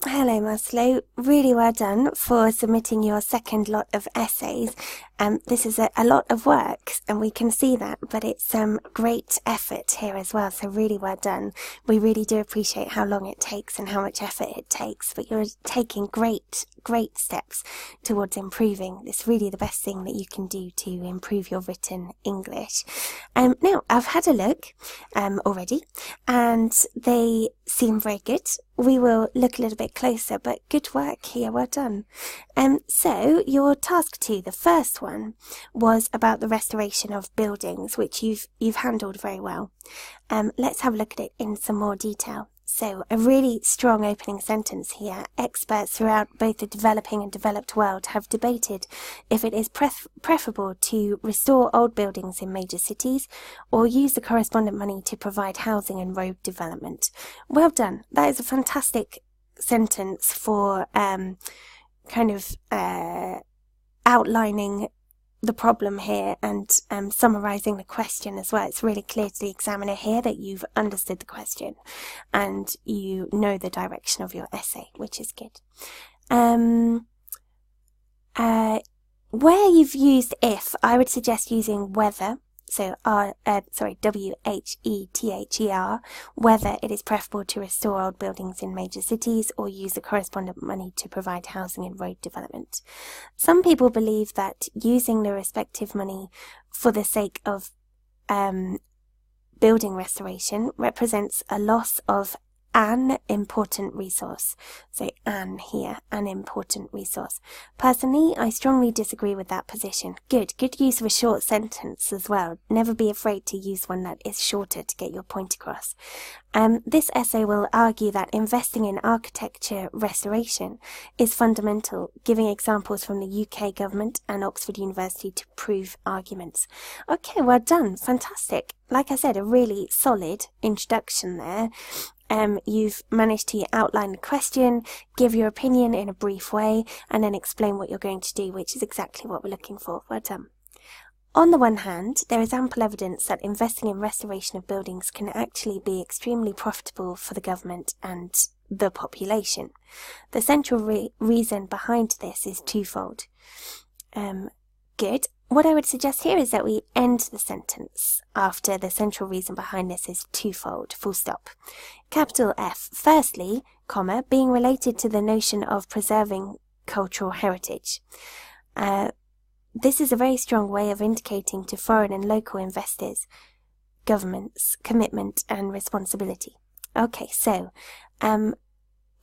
Hello, Marcelo. Really well done for submitting your second lot of essays. This is a lot of work, and we can see that, but it's great effort here as well, so really well done. We really do appreciate how long it takes and how much effort it takes, but you're taking great steps towards improving. It's really the best thing that you can do to improve your written English. Now, I've had a look already, and they seem very good. We will look a little bit closer, but good work here, well done. So your task 2, the first one, was about the restoration of buildings, which you've handled very well. Let's have a look at it in some more detail. So a really strong opening sentence here. Experts throughout both the developing and developed world have debated if it is preferable to restore old buildings in major cities or use the correspondent money to provide housing and road development. Well done. That is a fantastic sentence for outlining the problem here and summarising the question as well. It's really clear to the examiner here that you've understood the question and you know the direction of your essay, which is good. Where you've used if, I would suggest using whether. So, WHETHER, whether it is preferable to restore old buildings in major cities or use the correspondent money to provide housing and road development. Some people believe that using the respective money for the sake of building restoration represents a loss of an important resource. So an here, an important resource. Personally, I strongly disagree with that position. Good use of a short sentence as well. Never be afraid to use one that is shorter to get your point across. This essay will argue that investing in architecture restoration is fundamental, giving examples from the UK government and Oxford University to prove arguments. Okay, well done. Fantastic. Like I said, a really solid introduction there. You've managed to outline the question, give your opinion in a brief way, and then explain what you're going to do, which is exactly what we're looking for. Well done. On the one hand, there is ample evidence that investing in restoration of buildings can actually be extremely profitable for the government and the population. The central reason behind this is twofold. Good. What I would suggest here is that we end the sentence after the central reason behind this is twofold, full stop. Capital F. Firstly, comma, being related to the notion of preserving cultural heritage. This is a very strong way of indicating to foreign and local investors, governments, commitment and responsibility. Okay, so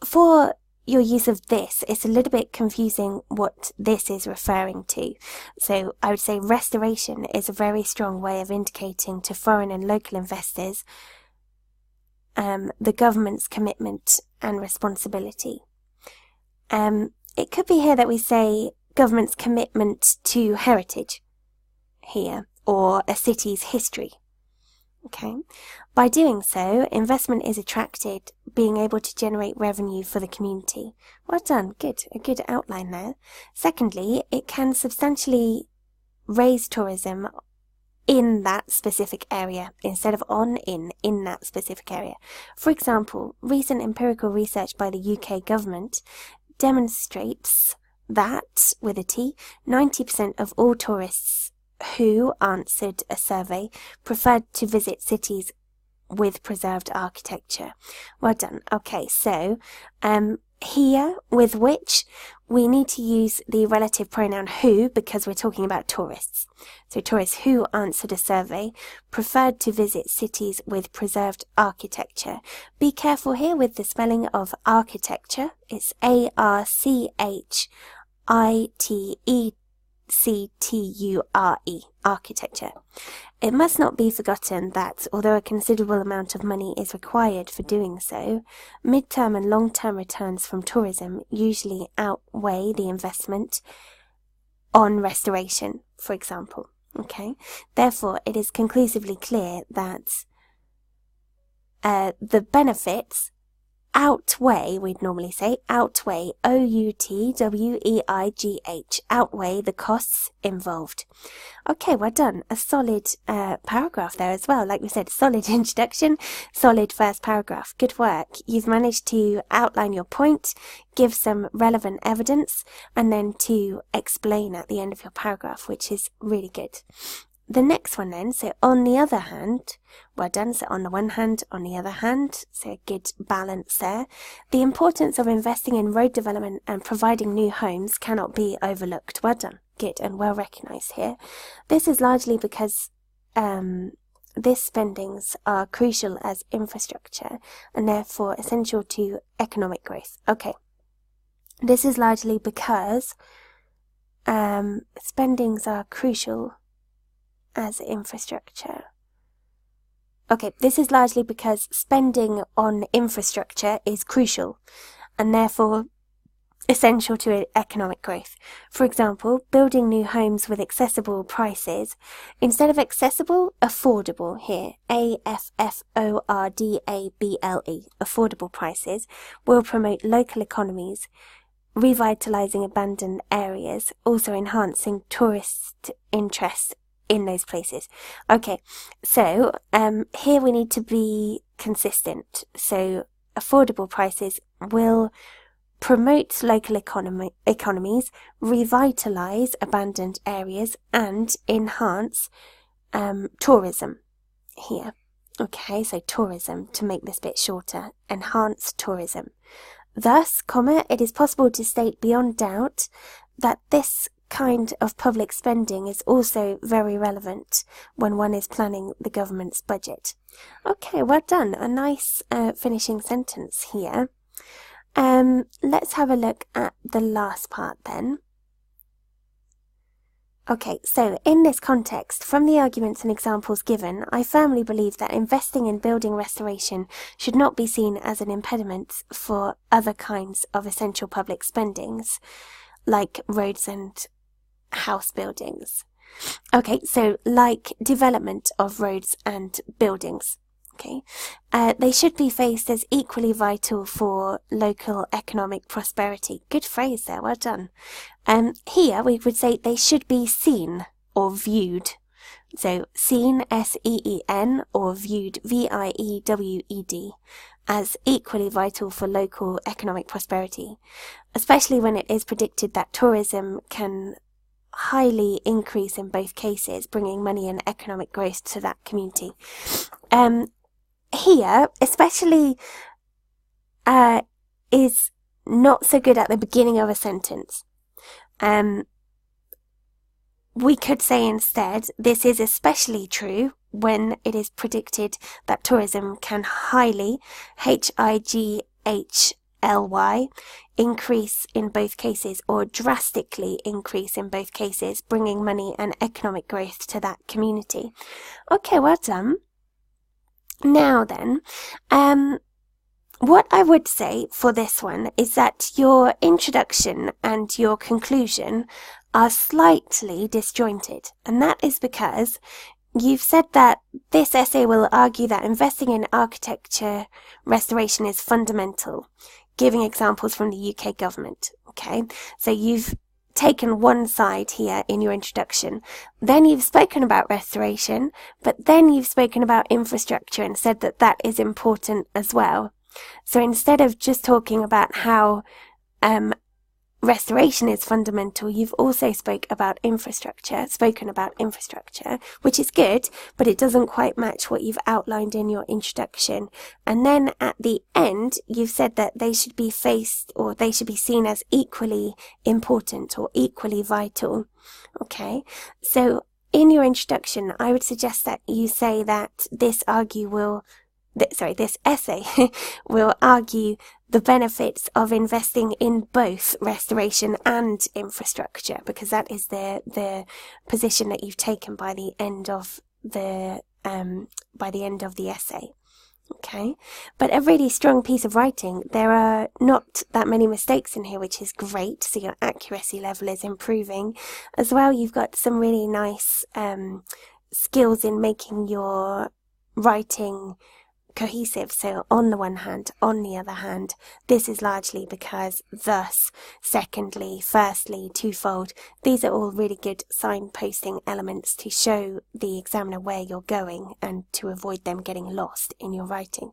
for your use of this, it's a little bit confusing what this is referring to. So I would say restoration is a very strong way of indicating to foreign and local investors the government's commitment and responsibility. It could be here that we say government's commitment to heritage here, or a city's history. Okay. By doing so, investment is attracted, being able to generate revenue for the community. Well done. Good. A good outline there. Secondly, it can substantially raise tourism in that specific area instead of in that specific area. For example, recent empirical research by the UK government demonstrates that, with a T, 90% of all tourists who answered a survey preferred to visit cities with preserved architecture. Well done. Okay, so here, with which, we need to use the relative pronoun who because we're talking about tourists. So tourists who answered a survey preferred to visit cities with preserved architecture. Be careful here with the spelling of architecture. It's ARCHITECTURE, architecture. It must not be forgotten that, although a considerable amount of money is required for doing so, mid-term and long-term returns from tourism usually outweigh the investment on restoration, for example. Okay? Therefore, it is conclusively clear that the benefits outweigh, we'd normally say, outweigh, outweigh, outweigh the costs involved. Okay, well done. A solid paragraph there as well. Like we said, solid introduction, solid first paragraph. Good work. You've managed to outline your point, give some relevant evidence, and then to explain at the end of your paragraph, which is really good. The next one then, so on the other hand, well done, so on the one hand, on the other hand, so a good balance there. The importance of investing in road development and providing new homes cannot be overlooked. Well done, good and well recognised here. This is largely because these spendings are crucial as infrastructure and therefore essential to economic growth. Okay, this is largely because spendings are crucial as infrastructure. Okay, this is largely because spending on infrastructure is crucial and therefore essential to economic growth. For example, building new homes with accessible prices, instead of accessible, affordable here, affordable, affordable prices, will promote local economies, revitalising abandoned areas, also enhancing tourist interest in those places. Okay, so here we need to be consistent. So affordable prices will promote local economies, revitalise abandoned areas, and enhance tourism here. Okay, so tourism, to make this bit shorter, enhance tourism. Thus, it is possible to state beyond doubt that this kind of public spending is also very relevant when one is planning the government's budget. Okay, well done. A nice finishing sentence here. Let's have a look at the last part then. Okay, so in this context, from the arguments and examples given, I firmly believe that investing in building restoration should not be seen as an impediment for other kinds of essential public spendings, like roads and house buildings. Okay, so like development of roads and buildings. Okay, they should be faced as equally vital for local economic prosperity. Good phrase there, well done. Here we would say they should be seen or viewed. So seen, S-E-E-N, or viewed, V-I-E-W-E-D, as equally vital for local economic prosperity, especially when it is predicted that tourism can highly increase in both cases, bringing money and economic growth to that community. Here, especially, is not so good at the beginning of a sentence. We could say instead, this is especially true when it is predicted that tourism can highly, H-I-G-H-L-Y, increase in both cases, or drastically increase in both cases, bringing money and economic growth to that community. Okay, well done. Now then, what I would say for this one is that your introduction and your conclusion are slightly disjointed, and that is because you've said that this essay will argue that investing in architecture restoration is fundamental, giving examples from the UK government. Okay, so you've taken one side here in your introduction, then you've spoken about restoration, but then you've spoken about infrastructure and said that that is important as well. So instead of just talking about how restoration is fundamental, you've also spoken about infrastructure, which is good, but it doesn't quite match what you've outlined in your introduction. And then at the end, you've said that they should be they should be seen as equally important or equally vital. Okay, so in your introduction, I would suggest that you say that this essay will argue the benefits of investing in both restoration and infrastructure, because that is the position that you've taken by the end of the essay. Okay, but a really strong piece of writing. There are not that many mistakes in here, which is great. So your accuracy level is improving as well. You've got some really nice skills in making your writing cohesive. So on the one hand, on the other hand, this is largely because thus, secondly, firstly, twofold. These are all really good signposting elements to show the examiner where you're going and to avoid them getting lost in your writing.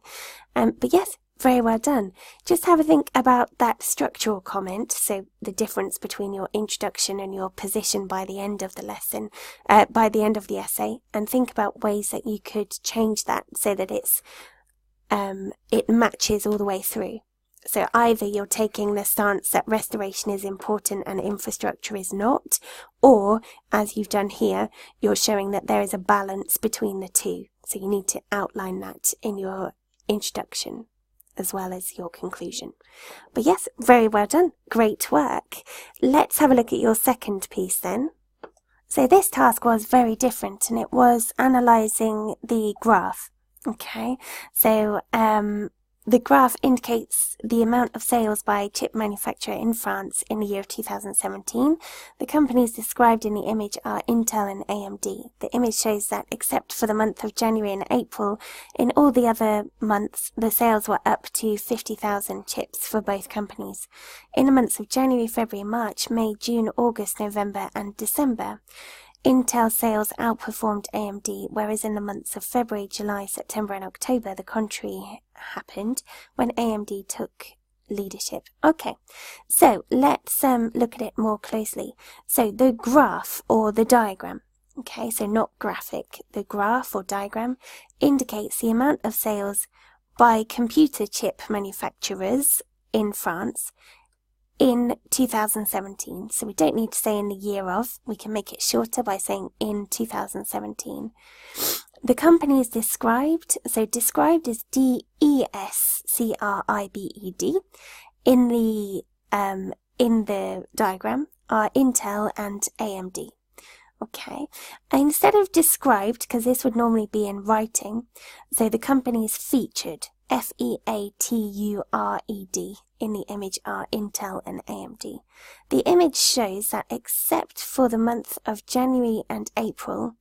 But yes, very well done. Just have a think about that structural comment, so the difference between your introduction and your position by the end of the lesson, by the end of the essay, and think about ways that you could change that so that it matches all the way through. So either you're taking the stance that restoration is important and infrastructure is not, or, as you've done here, you're showing that there is a balance between the two. So you need to outline that in your introduction as well as your conclusion. But yes, very well done. Great work. Let's have a look at your second piece then. So this task was very different, and it was analysing the graph. Okay, so the graph indicates the amount of sales by chip manufacturer in France in the year of 2017. The companies described in the image are Intel and AMD. The image shows that except for the month of January and April, in all the other months, the sales were up to 50,000 chips for both companies. In the months of January, February, March, May, June, August, November, and December, Intel sales outperformed AMD, whereas in the months of February, July, September and October, the contrary happened when AMD took leadership. Okay, so let's look at it more closely. So the graph or the diagram, okay, so not graphic, the graph or diagram indicates the amount of sales by computer chip manufacturers in France in 2017. So we don't need to say in the year of, we can make it shorter by saying in 2017. The company is described, so described is DESCRIBED in the diagram are Intel and AMD. Okay, instead of described, because this would normally be in writing, so the companies featured, FEATURED, in the image are Intel and AMD. The image shows that except for the month of January and April,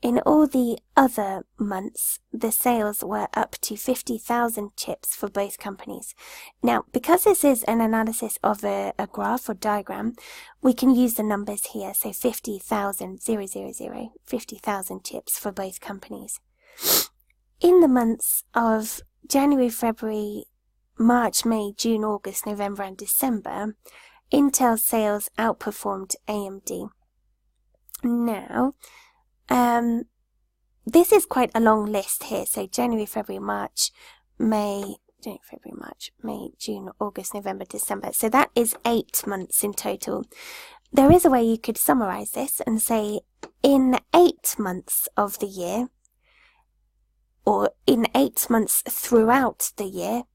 in all the other months, the sales were up to 50,000 chips for both companies. Now, because this is an analysis of a graph or diagram, we can use the numbers here. So 50,000, 50,000 chips for both companies. In the months of January, February, March, May, June, August, November and December, Intel sales outperformed AMD. Now, this is quite a long list here. So January, February, March, May, June, August, November, December. So that is 8 months in total. There is a way you could summarize this and say in 8 months of the year, or in 8 months throughout the year,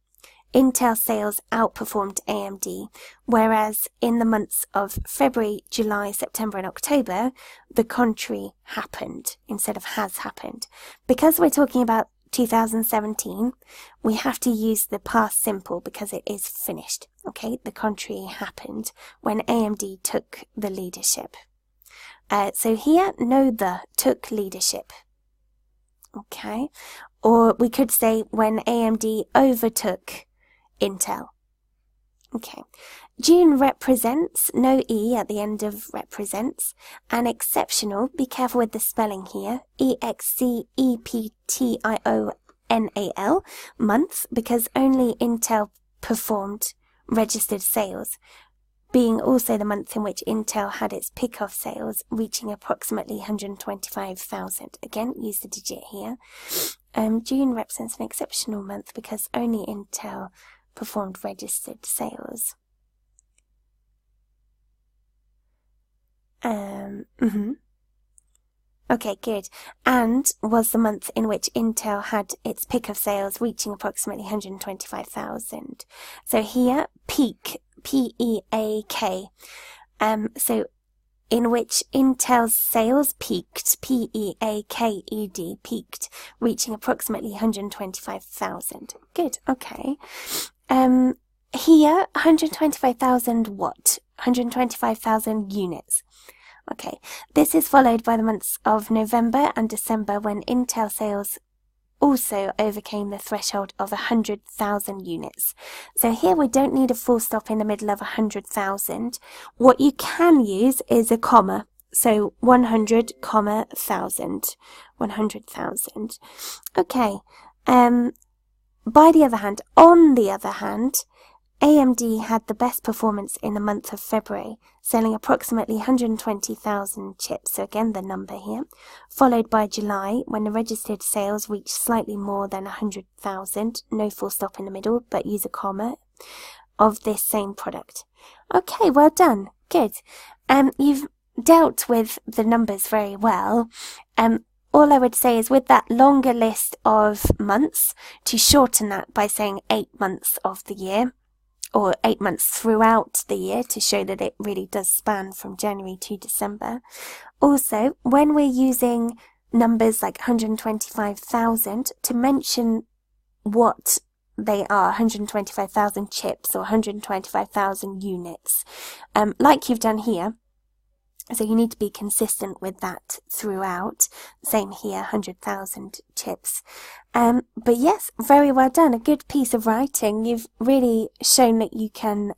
Intel sales outperformed AMD, whereas in the months of February, July, September and October, the contrary happened instead of has happened. Because we're talking about 2017, we have to use the past simple because it is finished. Okay, the contrary happened when AMD took the leadership. So here, no the, took leadership. Okay, or we could say when AMD overtook Intel. Okay, June represents, no E at the end of represents, and exceptional, be careful with the spelling here, EXCEPTIONAL, month, because only Intel performed registered sales, being also the month in which Intel had its pick of sales, reaching approximately 125,000. Again, use the digit here. June represents an exceptional month because only Intel performed registered sales. Okay, good. And was the month in which Intel had its pick of sales, reaching approximately 125,000. So here, peak, P-E-A-K. So in which Intel's sales peaked, P-E-A-K-E-D, peaked, reaching approximately 125,000. Good, okay. Here, 125,000 what? 125,000 units. Okay, this is followed by the months of November and December when Intel sales also overcame the threshold of 100,000 units. So here we don't need a full stop in the middle of 100,000. What you can use is a comma. So 100, 1,000. 100,000. Okay. On the other hand, AMD had the best performance in the month of February, selling approximately 120,000 chips, so again the number here, followed by July, when the registered sales reached slightly more than 100,000, no full stop in the middle, but use a comma, of this same product. Okay, well done, good. You've dealt with the numbers very well. All I would say is with that longer list of months, to shorten that by saying 8 months of the year, or 8 months throughout the year, to show that it really does span from January to December. Also, when we're using numbers like 125,000, to mention what they are, 125,000 chips or 125,000 units, like you've done here. So you need to be consistent with that throughout. Same here, 100,000 chips. But yes, very well done. A good piece of writing. You've really shown that you can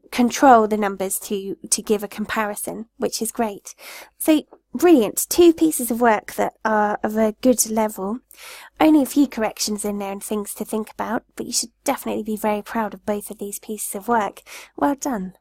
control the numbers to give a comparison, which is great. So brilliant. 2 pieces of work that are of a good level. Only a few corrections in there and things to think about, but you should definitely be very proud of both of these pieces of work. Well done.